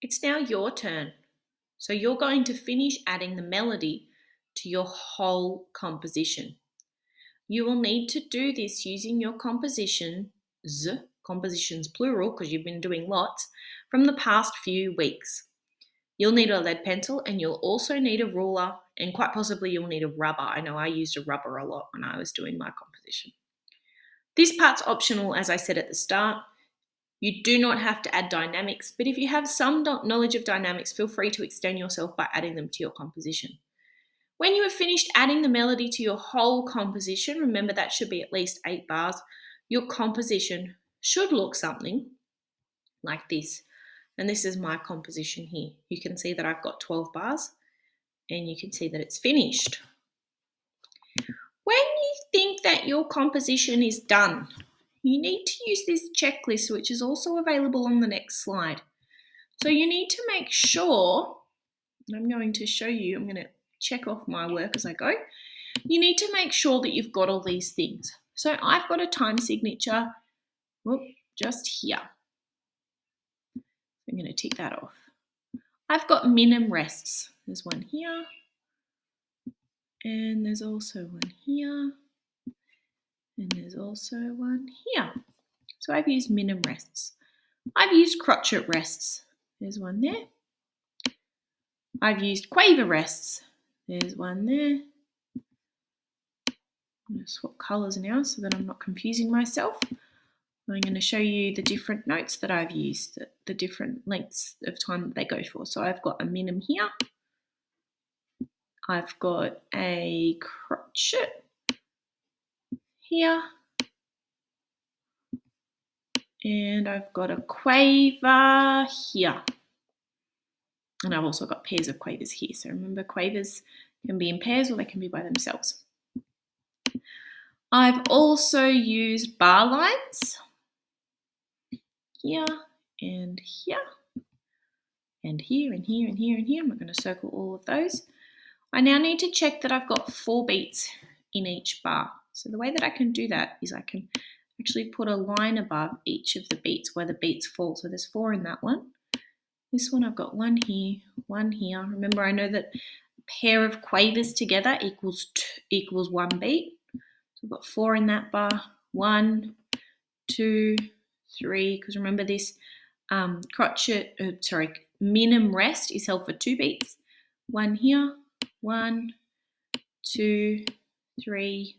It's now your turn. So you're going to finish adding the melody to your whole composition. You will need to do this using your compositions plural because you've been doing lots, from the past few weeks. You'll need a lead pencil and you'll also need a ruler and quite possibly you'll need a rubber. I know I used a rubber a lot when I was doing my composition. This part's optional, as I said at the start. You do not have to add dynamics, but if you have some knowledge of dynamics, feel free to extend yourself by adding them to your composition. When you have finished adding the melody to your whole composition, remember that should be at least 8 bars, your composition should look something like this. And this is my composition here. You can see that I've got 12 bars and you can see that it's finished. When you think that your composition is done, you need to use this checklist, which is also available on the next slide. So you need to make sure, and I'm going to show you, I'm going to check off my work as I go. You need to make sure that you've got all these things. So I've got a time signature, just here. I'm going to tick that off. I've got min and rests. There's one here, and there's also one here, and there's also one here. So I've used min and rests. I've used crotchet rests. There's one there. I've used quaver rests. There's one there. I'm going to swap colours now so that I'm not confusing myself. I'm going to show you the different notes that I've used, the different lengths of time that they go for. So I've got a minim here. I've got a crotchet here. And I've got a quaver here. And I've also got pairs of quavers here. So remember, quavers can be in pairs or they can be by themselves. I've also used bar lines here and here and here and here and here and here. I'm not going to circle all of those. I now need to check that I've got 4 beats in each bar. So the way that I can do that is I can actually put a line above each of the beats where the beats fall. So there's 4 in that one. This one I've got 1 here, 1 here. Remember, I know that a pair of quavers together equals 1 beat. So I've got 4 in that bar. 1, 2, 3. Because remember this minim rest is held for 2 beats. 1 here, 1, 2, 3,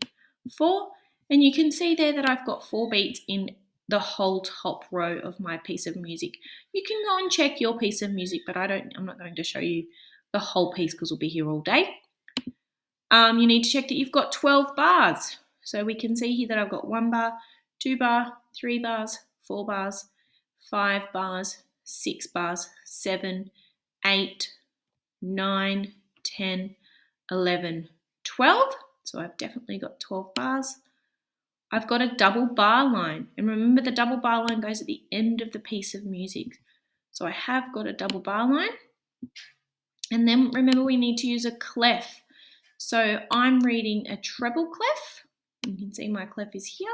4. And you can see there that I've got 4 beats in the whole top row of my piece of music. You can go and check your piece of music, but I'm not going to show you the whole piece because we'll be here all day. You need to check that you've got 12 bars. So we can see here that I've got 1 bar, 2 bar, 3 bars, 4 bars, 5 bars, 6 bars, 7, 8, 9, 10, 11, 12. So I've definitely got 12 bars. I've got a double bar line. And remember, the double bar line goes at the end of the piece of music. So I have got a double bar line. And then remember, we need to use a clef. So I'm reading a treble clef. You can see my clef is here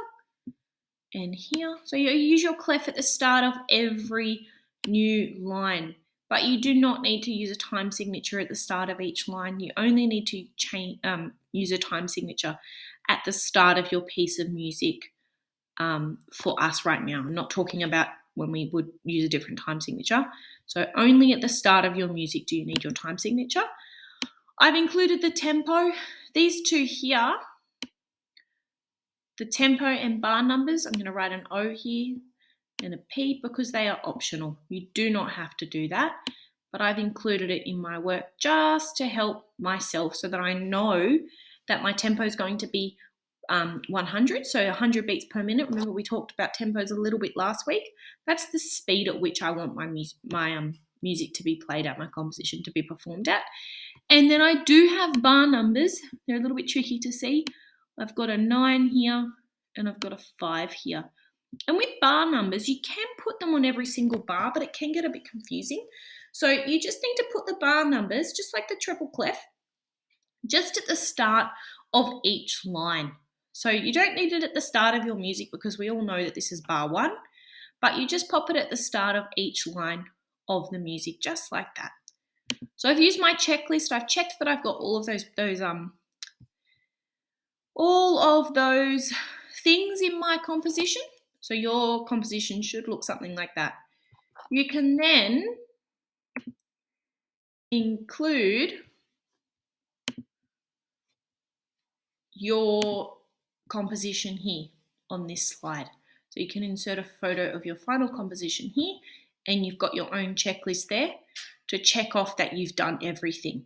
and here. So you use your clef at the start of every new line. But you do not need to use a time signature at the start of each line. You only need to use a time signature at the start of your piece of music for us right now. I'm not talking about when we would use a different time signature. So only at the start of your music do you need your time signature. I've included the tempo. These two here, the tempo and bar numbers, I'm going to write an O here and a P because they are optional. You do not have to do that, but I've included it in my work just to help myself so that I know that my tempo is going to be 100, so 100 beats per minute. Remember, we talked about tempos a little bit last week. That's the speed at which I want my music to be played at, my composition to be performed at. And then I do have bar numbers. They're a little bit tricky to see. I've got a 9 here and I've got a 5 here. And with bar numbers, you can put them on every single bar, but it can get a bit confusing. So you just need to put the bar numbers, just like the treble clef, just at the start of each line. So you don't need it at the start of your music because we all know that this is bar 1, but you just pop it at the start of each line of the music, just like that. So I've used my checklist. I've checked that I've got all of those things in my composition. So your composition should look something like that. You can then include your composition here on this slide. So you can insert a photo of your final composition here, and you've got your own checklist there to check off that you've done everything.